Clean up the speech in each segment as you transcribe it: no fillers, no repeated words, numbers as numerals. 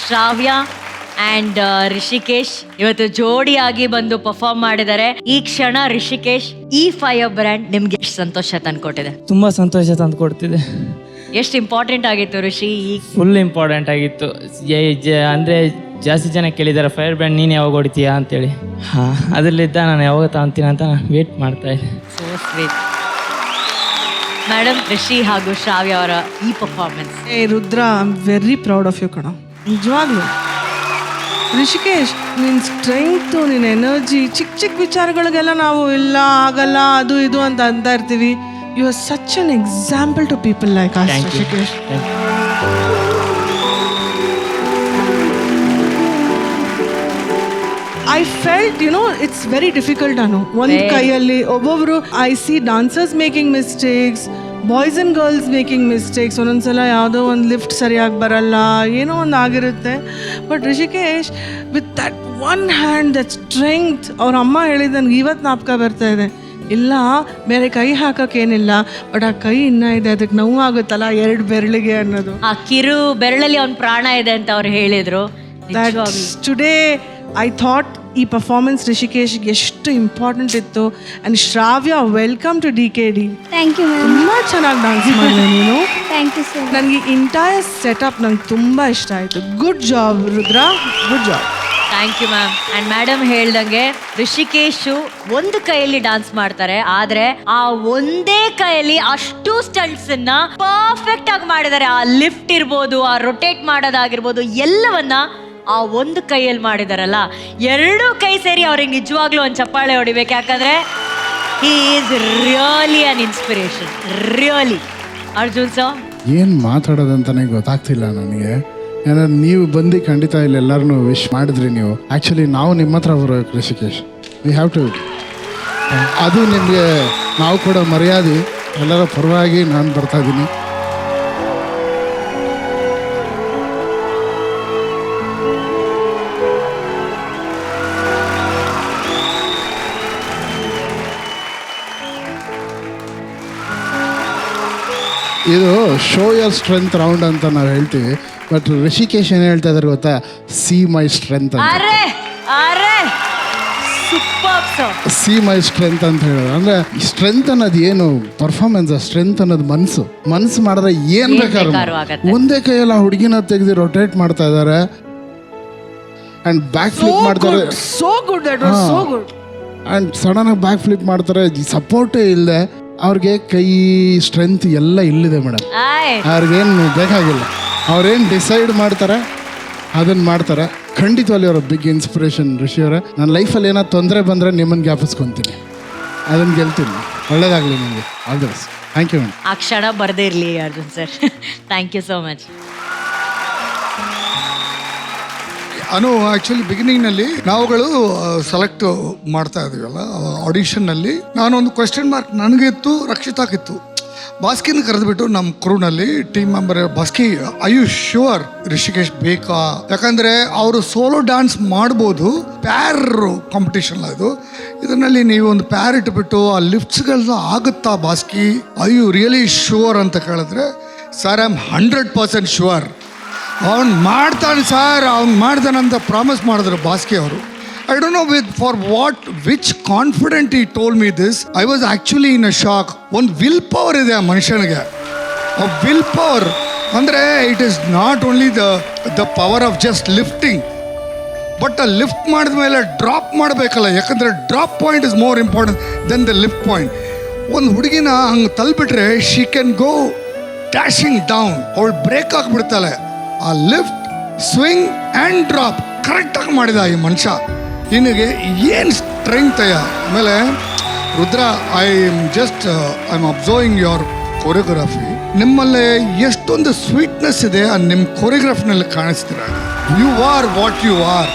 ಶ್ರಾವ್ಯ and Rishikesh ಇವತ್ತು ಜೋಡಿಯಾಗಿ ಬಂದು perform ಮಾಡಿದ್ದಾರೆ. ಈ ಕ್ಷಣ ರಿಷಿಕೇಶ್, ಈ ಫೈರ್ ಬ್ರ್ಯಾಂಡ್ ನಿಮ್ಗೆ ಎಷ್ಟು ಸಂತೋಷ ತಂದ್ಕೊಟ್ಟಿದೆ? ತುಂಬ ಸಂತೋಷ ತಂದು ಕೊಡ್ತಿದೆ. ಎಷ್ಟು ಇಂಪಾರ್ಟೆಂಟ್ ಆಗಿತ್ತು ರಿಷಿ? ಫುಲ್ ಇಂಪಾರ್ಟೆಂಟ್ ಆಗಿತ್ತು. ಅಂದರೆ ಜಾಸ್ತಿ ಜನ ಕೇಳಿದ್ದಾರೆ ಫೈರ್ ಬ್ರ್ಯಾಂಡ್ ನೀನು ಯಾವಾಗ ಹೊಡಿತೀಯಾ ಅಂತೇಳಿ. ಹಾಂ, ಅದರಲ್ಲಿದ್ದ ನಾನು ಯಾವಾಗ ತಗೊಂತೀನಿ ಅಂತ ನಾನು ವೇಟ್ ಮಾಡ್ತಾ ಇದ್ದೆ. So sweet. ಮೇಡಮ್, ರಿಷಿ ಹಾಗೂ ಶ್ರಾವ್ಯ ಅವರ ಈ ಪರ್ಫಾರ್ಮೆನ್ಸ್. ಏ Rudra, I am very proud of you ಕಣ, ನಿಜವಾಗ್ಲೂ. ರಿಷಿಕೇಶ್, ನಿನ್ನ ಸ್ಟ್ರೆಂಗ್ತು, ನಿನ್ನ ಎನರ್ಜಿ, ಚಿಕ್ಕ ಚಿಕ್ಕ ವಿಚಾರಗಳಿಗೆಲ್ಲ ನಾವು ಇಲ್ಲ ಆಗಲ್ಲ ಅದು ಇದು ಅಂತ ಇರ್ತೀವಿ. You are such an example to people like us, Rishikesh. I felt it's very difficult. ಒಂದು ಕೈಯಲ್ಲಿ ಒಬ್ಬೊಬ್ರು I see dancers making mistakes, boys and girls making mistakes. ಒಂದೊಂದ್ಸಲ ಯಾವುದೋ ಒಂದು ಲಿಫ್ಟ್ ಸರಿಯಾಗಿ ಬರಲ್ಲ, ಏನೋ ಒಂದು ಆಗಿರುತ್ತೆ. But Rishikesh, with that one hand, that strength, ಅವ್ರ ಅಮ್ಮ ಹೇಳಿದ ನನಗೆ ಇವತ್ತು ಜ್ಞಾಪಕ ಬರ್ತಾ ಇದೆ. ಇಲ್ಲ, ಬೇರೆ ಕೈ ಹಾಕೋಕ್ಕೇನಿಲ್ಲ, ಬಟ್ ಆ ಕೈ ಇನ್ನೂ ಇದೆ, ಅದಕ್ಕೆ ನೋವು ಆಗುತ್ತಲ್ಲ 2 ಬೆರಳಿಗೆ ಅನ್ನೋದು. ಆ ಕಿರು ಬೆರಳಲ್ಲಿ ಅವ್ನ ಪ್ರಾಣ ಇದೆ ಅಂತ ಅವ್ರು ಹೇಳಿದ್ರು. ಟುಡೇ ಐ ಥಾಟ್ ಈ ಪರ್ಫಾರ್ಮೆನ್ಸ್ ರಿಷಿಕೇಶ್ಗೆ ಎಷ್ಟು ಇಂಪಾರ್ಟೆಂಟ್ ಇತ್ತು. And Shravya, welcome to DKD. Thank you ma'am. ತುಂಬ ಚೆನ್ನಾಗಿ ಡಾನ್ಸ್ ಮಾಡಿದೆ ನೀನು. Thank you sir. ನನಗೆ ಇಂಟೈರ್ ಸೆಟಪ್ ನಂಗೆ ತುಂಬ ಇಷ್ಟ ಆಯಿತು. Good job Rudra, good job. Thank you ma'am. And madam ಹೇಳ್ದಂಗೆ ರಿಷಿಕೇಶು ಒಂದು ಕೈಯಲ್ಲಿ ಡಾನ್ಸ್ ಮಾಡ್ತಾರೆ, ಆದ್ರೆ ಆ ಒಂದೇ ಕೈಯಲ್ಲಿ ಅಷ್ಟು ಸ್ಟಂಟ್ಸ್ ಅನ್ನ ಪರ್ಫೆಕ್ಟ್ ಆಗಿ ಮಾಡಿದ್ದಾರೆ. ಆ ಲಿಫ್ಟ್ ಇರ್ಬೋದು, ಆ ರೊಟೇಟ್ ಮಾಡೋದಾಗಿರ್ಬೋದು, ಎಲ್ಲವನ್ನ ಆ ಒಂದು ಕೈಯಲ್ಲಿ ಮಾಡಿದಾರಲ್ಲ. 2 ಕೈ ಸೇರಿ ಅವ್ರಿಗೆ ನಿಜವಾಗ್ಲೂ ಒಂದು ಚಪ್ಪಾಳೆ ಹೊಡಿಬೇಕು. ಯಾಕಂದ್ರೆ he is really an inspiration, really. Arjun sir, ಏನು ಮಾತಾಡೋದಂತಾನೆ ಗೊತ್ತಾಗ್ತಿಲ್ಲ ನನಗೆ. ಯಾಕಂದ್ರೆ ನೀವು ಬಂದು ಖಂಡಿತ ಇಲ್ಲಿ ಎಲ್ಲರನ್ನೂ ವಿಶ್ ಮಾಡಿದ್ರಿ. ನೀವು ಆ್ಯಕ್ಚುಲಿ ನಾವು ನಿಮ್ಮ ಹತ್ರ ಬರೋಕೆ ರಿಷಿಕೇಶ್, ವಿ ಹ್ಯಾವ್ ಟು, ಅದು ನಿಮಗೆ ನಾವು ಕೂಡ ಮರ್ಯಾದೆ. ಎಲ್ಲರ ಪರವಾಗಿ ನಾನು ಬರ್ತಾ ಇದ್ದೀನಿ. ಇದು ಶೋ ಯರ್ ಸ್ಟ್ರೆಂತ್ ರೌಂಡ್ ಅಂತ ನಾವು ಹೇಳ್ತೀವಿ, ಬಟ್ ರಿಷಿಕೇಶ್ ಏನು ಹೇಳ್ತಾ ಇದ್ದಾರೆ ಗೊತ್ತಾ? ಸಿ ಮೈ ಸ್ಟ್ರೆಂತ್ ಅಂತ. ಅರೆ ಅರೆ super sir. See my strength ಅಂತ ಹೇಳೋದು ಅಂದರೆ ಸ್ಟ್ರೆಂತ್ ಅನ್ನೋದು ಏನು ಪರ್ಫಾರ್ಮೆನ್ಸ್, ಸ್ಟ್ರೆಂತ್ ಅನ್ನೋದು ಮನಸ್ಸು ಮಾಡಿದ್ರೆ ಏನು ಬೇಕಾದ್ರೂ ಆಗತ್ತೆ. ಒಂದೇ ಕೈಯೆಲ್ಲ ಹುಡುಗಿನ ತೆಗೆದು ರೊಟೇಟ್ ಮಾಡ್ತಾ ಇದ್ದಾರೆ ಆ್ಯಂಡ್ ಬ್ಯಾಕ್ ಫ್ಲಿಪ್ ಮಾಡ್ತಾರೆ. So good, that was so good. And ಸಡನ್ನಾಗಿ ಬ್ಯಾಕ್ ಫ್ಲಿಪ್ ಮಾಡ್ತಾರೆ, ಸಪೋರ್ಟೇ ಇಲ್ಲದೆ. ಅವ್ರಿಗೆ ಕೈ ಸ್ಟ್ರೆಂತ್ ಎಲ್ಲ ಇಲ್ಲಿದೆ ಮೇಡಮ್. ಅವ್ರಿಗೇನು ಬೇಕಾಗಿಲ್ಲ, ಅವ್ರೇನು ಡಿಸೈಡ್ ಮಾಡ್ತಾರೆ ಅದನ್ನು ಮಾಡ್ತಾರೆ. ಖಂಡಿತವಾಗಿ ಅವರ ಬಿಗ್ ಇನ್ಸ್ಪಿರೇಷನ್ ರಿಷಿ ಅವರೇ. ನನ್ನ ಲೈಫಲ್ಲಿ ಏನಾದ್ರು ತೊಂದರೆ ಬಂದರೆ ನಿಮ್ಮನ್ನು ಜ್ಞಾಪಿಸ್ಕೊತೀನಿ, ಅದನ್ನು ಗೆಲ್ತೀನಿ. ಒಳ್ಳೇದಾಗಲಿ ನಿಮಗೆ. All the best. Thank you madam. ಆ ಕ್ಷಣ ಬರದೇ ಇರಲಿ Arjun sir. Thank you so much. Actually ಬಿಗಿನಿಂಗ್ನಲ್ಲಿ ನಾವುಗಳು ಸೆಲೆಕ್ಟ್ ಮಾಡ್ತಾ ಇದ್ದೀವಲ್ಲ ಆಡಿಷನ್ನಲ್ಲಿ, ನಾನೊಂದು ಕ್ವೆಶ್ಚನ್ ಮಾರ್ಕ್ ನನಗಿತ್ತು, ರಕ್ಷಿತಾಕಿತ್ತು. ಬಾಸ್ಕಿನ ಕರೆದುಬಿಟ್ಟು ನಮ್ಮ ಕ್ರೂನಲ್ಲಿ ಟೀಮ್ ಮೆಂಬರ್, ಬಾಸ್ಕಿ ಐ ಯು ಶ್ಯೂರ್ ರಿಷಿಕೇಶ್ ಬೇಕಾ? ಯಾಕಂದರೆ ಅವರು ಸೋಲೋ ಡ್ಯಾನ್ಸ್ ಮಾಡ್ಬೋದು, ಪ್ಯಾರ್ ಕಾಂಪಿಟೇಷನ್ ಇದು. ಇದರಲ್ಲಿ ನೀವು ಒಂದು ಪ್ಯಾರ್ ಇಟ್ಬಿಟ್ಟು ಆ ಲಿಫ್ಟ್ಸ್ಗಳೆಲ್ಲ ಆಗುತ್ತಾ ಬಾಸ್ಕಿ? ಐ ಯು ರಿಯಲಿ ಶ್ಯೂರ್ ಅಂತ ಕೇಳಿದ್ರೆ, ಸರ್ ಐ ಆಮ್ 100% ಶ್ಯೂರ್, ಅವ್ನು ಮಾಡ್ತಾನೆ ಸರ್, ಅವ್ನು ಮಾಡ್ತಾನಂತ ಪ್ರಾಮಿಸ್ ಮಾಡಿದ್ರು ಬಾಸ್ಕಿ ಅವರು. I don't know for which confident he told me this. I was actually in a shock. ಒಂದು ವಿಲ್ ಪವರ್ ಇದೆ ಆ ಮನುಷ್ಯನಿಗೆ. ಆ ವಿಲ್ ಪವರ್ ಅಂದರೆ it is not only the power of just lifting, but ಆ lift ಮಾಡಿದ ಮೇಲೆ drop ಮಾಡಬೇಕಲ್ಲ. ಯಾಕಂದರೆ drop point is more important than the lift point. ಒಂದು ಹುಡುಗಿನ ಹಂಗೆ ತಲುಪಿಟ್ರೆ she can go dashing down, ಅವಳು ಬ್ರೇಕ್ ಆಗಿಬಿಡ್ತಾಳೆ. ಆ ಲಿಫ್ಟ್, ಸ್ವಿಂಗ್ ಆ್ಯಂಡ್ ಡ್ರಾಪ್ ಕರೆಕ್ಟಾಗಿ ಮಾಡಿದ ಈ ಮನುಷ್ಯ. ನಿನಗೆ ಏನು ಸ್ಟ್ರೆಂತ್ ಅಯ್ಯ. ಆಮೇಲೆ Rudra, I am observing your choreography. ನಿಮ್ಮಲ್ಲಿ ಎಷ್ಟೊಂದು ಸ್ವೀಟ್ನೆಸ್ ಇದೆ ನಿಮ್ಮ ಕೊರಿಯೋಗ್ರಫಿನಲ್ಲಿ ಕಾಣಿಸ್ತೀರ. You are what you are.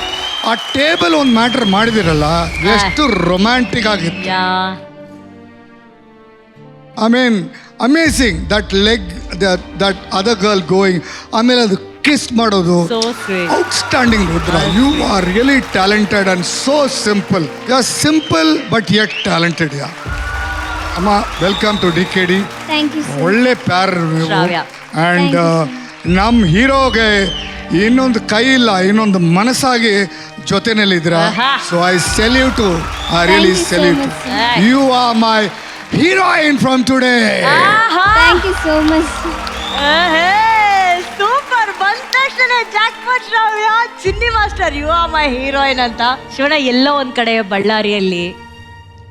ಆ ಟೇಬಲ್ ಒಂದು ಮ್ಯಾಟರ್ ಮಾಡಿದಿರಲ್ಲ, ಎಷ್ಟು ರೊಮ್ಯಾಂಟಿಕ್ ಆಗಿತ್ತು. I mean amazing that leg, that other girl going, ಆಮೇಲೆ ಅದು ಕಿಸ್ ಮಾಡೋದು, outstanding Rudra. You are really talented and so simple. You are simple but yet talented. ಯಾ ಅಮ್ಮ, welcome to DKD. Thank you. ಒಳ್ಳೆ ಪ್ಯಾರ್ ನೀವು. ಆ್ಯಂಡ್ ನಮ್ಮ ಹೀರೋಗೆ ಇನ್ನೊಂದು ಕೈ ಇಲ್ಲ, ಇನ್ನೊಂದು ಮನಸ್ಸಾಗಿ ಜೊತೆನಲ್ಲಿದ್ದೀರಾ. So I salute, I really salute. You are my heroine from today. Thank you so much. Super, ಬಂದ ತಕ್ಷಣ jackpot Shravya, Chinni master, you are my heroine ಅಂತ. ಶಿವಣ್ಣ, ಎಲ್ಲೋ ಒಂದ್ ಕಡೆ ಬಳ್ಳಾರಿಯಲ್ಲಿ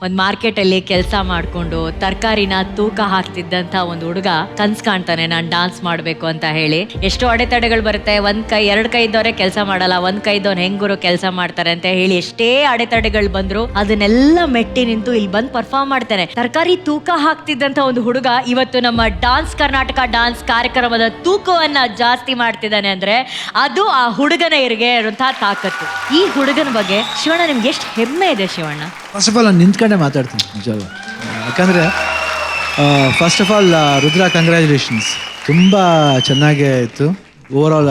ಒಂದು ಮಾರ್ಕೆಟಲ್ಲಿ ಕೆಲಸ ಮಾಡಿಕೊಂಡು ತರಕಾರಿನ ತೂಕ ಹಾಕ್ತಿದ್ದಂಥ ಒಂದು ಹುಡುಗ ಕನ್ಸು ಕಾಣ್ತಾನೆ, ನಾನು ಡಾನ್ಸ್ ಮಾಡಬೇಕು ಅಂತ ಹೇಳಿ. ಎಷ್ಟೋ ಅಡೆತಡೆಗಳು ಬರುತ್ತೆ. ಒಂದು ಕೈ ಎರಡು ಕೈ ಇದ್ದವರೇ ಕೆಲಸ ಮಾಡಲ್ಲ, ಒಂದು ಕೈ ಇದ್ದವ್ರು ಹೆಂಗರು ಕೆಲಸ ಮಾಡ್ತಾರೆ ಅಂತ ಹೇಳಿ ಎಷ್ಟೇ ಅಡೆತಡೆಗಳು ಬಂದ್ರು ಅದನ್ನೆಲ್ಲ ಮೆಟ್ಟಿ ನಿಂತು ಇಲ್ಲಿ ಬಂದು ಪರ್ಫಾರ್ಮ್ ಮಾಡ್ತಾನೆ. ತರಕಾರಿ ತೂಕ ಹಾಕ್ತಿದ್ದಂಥ ಒಂದು ಹುಡುಗ ಇವತ್ತು ನಮ್ಮ ಡಾನ್ಸ್ ಕರ್ನಾಟಕ ಡಾನ್ಸ್ ಕಾರ್ಯಕ್ರಮದ ತೂಕವನ್ನ ಜಾಸ್ತಿ ಮಾಡ್ತಿದ್ದಾನೆ ಅಂದ್ರೆ ಅದು ಆ ಹುಡುಗನ ಇರುವಂತಹ ತಾಕತ್ತು. ಈ ಹುಡುಗನ ಬಗ್ಗೆ ಶಿವಣ್ಣ ನಿಮ್ಗೆ ಎಷ್ಟು ಹೆಮ್ಮೆ ಇದೆ ಶಿವಣ್ಣ? ಫಸ್ಟ್ ಆಫ್ ಆಲ್ ನಾನು ನಿಂತ್ಕೊಂಡೆ ಮಾತಾಡ್ತೀನಿ ನಿಜವಲ್ಲ. ಯಾಕಂದರೆ first of all Rudra, congratulations. ತುಂಬ ಚೆನ್ನಾಗೇ ಇತ್ತು over all.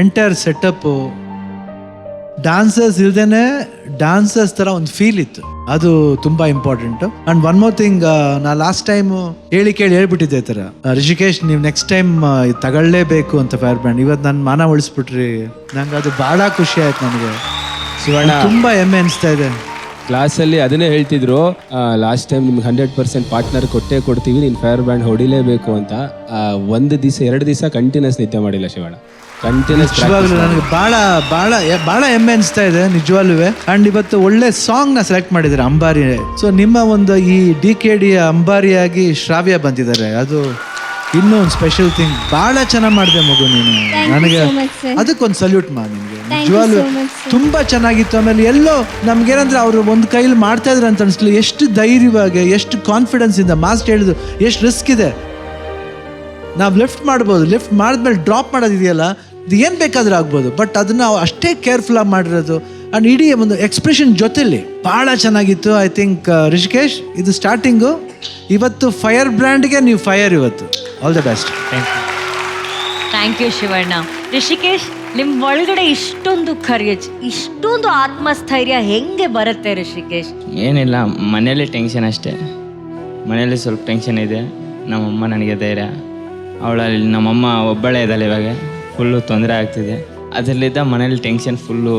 Entire setup dancers ಇಲ್ದೇ ಡಾನ್ಸರ್ಸ್ ಥರ ಒಂದು ಫೀಲ್ ಇತ್ತು, ಅದು ತುಂಬ important. And one more thing, ನಾ ಲಾಸ್ಟ್ ಟೈಮು ಕೇಳಿ ಹೇಳ್ಬಿಟ್ಟಿದ್ದೆ ಈ ಥರ, ರಿಷಿಕೇಶ್ ನೀವು ನೆಕ್ಸ್ಟ್ ಟೈಮ್ ತಗೊಳ್ಳೇಬೇಕು ಅಂತ ಫೈರ್ ಬ್ರ್ಯಾಂಡ್. ಇವತ್ತು ನನ್ನ ಮಾನ ಉಳಿಸ್ಬಿಟ್ರಿ, ನಂಗೆ ಅದು ಭಾಳ ಖುಷಿ ಆಯ್ತು. ನನಗೆ ಶಿವಣ್ಣ ತುಂಬ ಹೆಮ್ಮೆ ಅನಿಸ್ತಾ ಇದೆ. ಕ್ಲಾಸಲ್ಲಿ ಅದನ್ನೇ ಹೇಳ್ತಿದ್ರು, ಲಾಸ್ಟ್ ಟೈಮ್ ನಿಮ್ಗೆ 100% ಪಾರ್ಟ್ನರ್ ಕೊಡ್ತೀವಿ, ನೀನು ಫೈರ್ ಬ್ಯಾಂಡ್ ಹೊಡಿಲೇಬೇಕು ಅಂತ. ಒಂದು ದಿವಸ 2 ದಿವಸ ಕಂಟಿನ್ಯೂಸ್ ನಿದ್ದೆ ಮಾಡಿಲ್ಲ ಶಿವಣ್ಣ, ಕಂಟಿನ್ಯೂಸ್. ನಿಜವಾಗ್ಲೂ ನನಗೆ ಭಾಳ ಹೆಮ್ಮೆ ಅನಿಸ್ತಾ ಇದೆ ನಿಜವಾಗ್ಲೂ. ಆ್ಯಂಡ್ ಇವತ್ತು ಒಳ್ಳೆ ಸಾಂಗ್ನ ಸೆಲೆಕ್ಟ್ ಮಾಡಿದ್ದಾರೆ, ಅಂಬಾರಿ. ಸೊ ನಿಮ್ಮ ಒಂದು ಈ DKD ಅಂಬಾರಿಯಾಗಿ ಶ್ರಾವ್ಯ ಬಂದಿದ್ದಾರೆ, ಅದು ಇನ್ನೂ ಒಂದು ಸ್ಪೆಷಲ್ ಥಿಂಗ್. ಭಾಳ ಚೆನ್ನಾಗಿ ಮಾಡಿದೆ ಮಗು ನೀನು. ನನಗೆ ಅದಕ್ಕೊಂದು ಸಲ್ಯೂಟ್ ನಿಮಗೆ, ನಿಜವಾಗ್ಲೂ ತುಂಬ ಚೆನ್ನಾಗಿತ್ತು. ಆಮೇಲೆ ಎಲ್ಲೋ ನಮ್ಗೇನಂದ್ರೆ ಅವರು ಒಂದು ಕೈಲಿ ಮಾಡ್ತಾ ಇದ್ರು ಅಂತ ಅನಿಸ್ಲಿ, ಎಷ್ಟು ಧೈರ್ಯವಾಗಿ, ಎಷ್ಟು ಕಾನ್ಫಿಡೆನ್ಸ್ ಇಂದ. ಮಾಸ್ಟರ್ ಹೇಳಿದ್ರು ಎಷ್ಟು ರಿಸ್ಕ್ ಇದೆ. ನಾವು ಲಿಫ್ಟ್ ಮಾಡ್ಬೋದು, ಲಿಫ್ಟ್ ಮಾಡಿದ್ಮೇಲೆ ಡ್ರಾಪ್ ಮಾಡೋದಿದೆಯಲ್ಲ, ಇದು ಏನು ಬೇಕಾದ್ರೂ ಆಗ್ಬೋದು, ಬಟ್ ಅದನ್ನ ಅಷ್ಟೇ ಕೇರ್ಫುಲ್ ಆಗಿ ಮಾಡಿರೋದು. ಆ್ಯಂಡ್ ಇಡೀ ಒಂದು ಎಕ್ಸ್ಪ್ರೆಷನ್ ಜೊತೆಲಿ ಭಾಳ ಚೆನ್ನಾಗಿತ್ತು. ಐ ಥಿಂಕ್ ರಿಷಿಕೇಶ್, ಇದು ಸ್ಟಾರ್ಟಿಂಗು. ಇವತ್ತು ಫೈರ್ ಬ್ರ್ಯಾಂಡ್ಗೆ ನೀವು ಫೈರ್ ಇವತ್ತು. All the best. Thank you Shivanna. Rishikesh, ನಿಮ್ಮ ಒಳಗಡೆ ಇಷ್ಟೊಂದು ಕರೇಜ್, ಇಷ್ಟೊಂದು ಆತ್ಮಸ್ಥೈರ್ಯ ಹೆಂಗೆ ಬರುತ್ತೆ ರಿಷಿಕೇಶ್? ಏನಿಲ್ಲ, ಮನೇಲಿ ಟೆನ್ಷನ್ ಅಷ್ಟೇ. ಮನೇಲಿ ಸ್ವಲ್ಪ ಟೆನ್ಷನ್ ಇದೆ. ನಮ್ಮಮ್ಮ ನನಗೆ ಧೈರ್ಯ. ಅವಳಲ್ಲಿ ನಮ್ಮಮ್ಮ ಒಬ್ಬಳೇ ಇದ್ದಾಳೆ, ಇವಾಗ ಫುಲ್ಲು ತೊಂದರೆ ಆಗ್ತಿದೆ. ಅದರಲ್ಲಿದ್ದ ಮನೇಲಿ ಟೆನ್ಷನ್ ಫುಲ್ಲು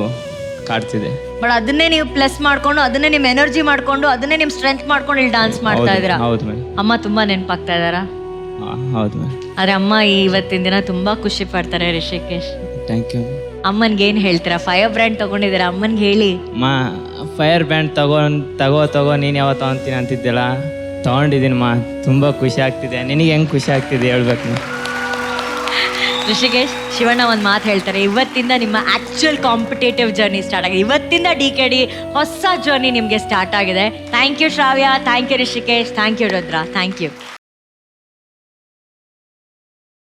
ಕಾಡ್ತಿದೆ. ಬಟ್ ಅದನ್ನೇ ನೀವು ಪ್ಲಸ್ ಮಾಡ್ಕೊಂಡು, ಅದನ್ನೇ ನಿಮ್ಮ ಎನರ್ಜಿ ಮಾಡ್ಕೊಂಡು, ಅದನ್ನೇ ನಿಮ್ಮ ಸ್ಟ್ರೆಂತ್ ಮಾಡ್ಕೊಂಡು ಇಲ್ಲಿ ಡಾನ್ಸ್ ಮಾಡ್ತಾ ಇದ್ದೀರಾ. ಹೌದು ಮೇಡಮ್. ಅಮ್ಮ ತುಂಬಾ ನೆನಪಾಗ್ತಾ ಇದ್ದಾರಾ? ಹೌದು ಮೇಡಮ್. ಆದ್ರೆ ಅಮ್ಮ ಇವತ್ತಿನ ದಿನ ತುಂಬಾ ಖುಷಿ ಪಡ್ತಾರೆ ರಿಷಿಕೇಶ್. Thank you. ಅಮ್ಮನ್ಗೆ ಏನ್ ಹೇಳ್ತೀರಾ? ಫೈರ್ ಬ್ರ್ಯಾಂಡ್ ತಗೊಂಡಿದ್ದೀರಾ, ಅಮ್ಮನ್ಗೆ ಹೇಳಿ. ಫೈರ್ ಬ್ಯಾಂಡ್ ತಗೋ ನೀನು ಯಾವತ್ತು ತಗೊಂತೀನಿ ಅಂತಿದ್ದೆಲ್ಲ, ತೊಗೊಂಡಿದ್ದೀನಿ ತುಂಬ ಖುಷಿ ಆಗ್ತಿದೆ. ನಿನಗೆ ಹೆಂಗೆ ಖುಷಿ ಆಗ್ತಿದೆ ಹೇಳ್ಬೇಕು? ಋಷಿಕೇಶ್, ಶಿವಣ್ಣ ಒಂದು ಮಾತು ಹೇಳ್ತಾರೆ, ಇವತ್ತಿಂದ ನಿಮ್ಮ ಆಕ್ಚುಯಲ್ ಕಾಂಪಿಟೇಟಿವ್ ಜರ್ನಿ ಸ್ಟಾರ್ಟ್ ಆಗಿದೆ. ಇವತ್ತಿಂದ DKD ಹೊಸ ಜರ್ನಿ ನಿಮಗೆ ಸ್ಟಾರ್ಟ್ ಆಗಿದೆ. Thank you Shravya, thank you Rishikesh, thank you Rudra, thank you.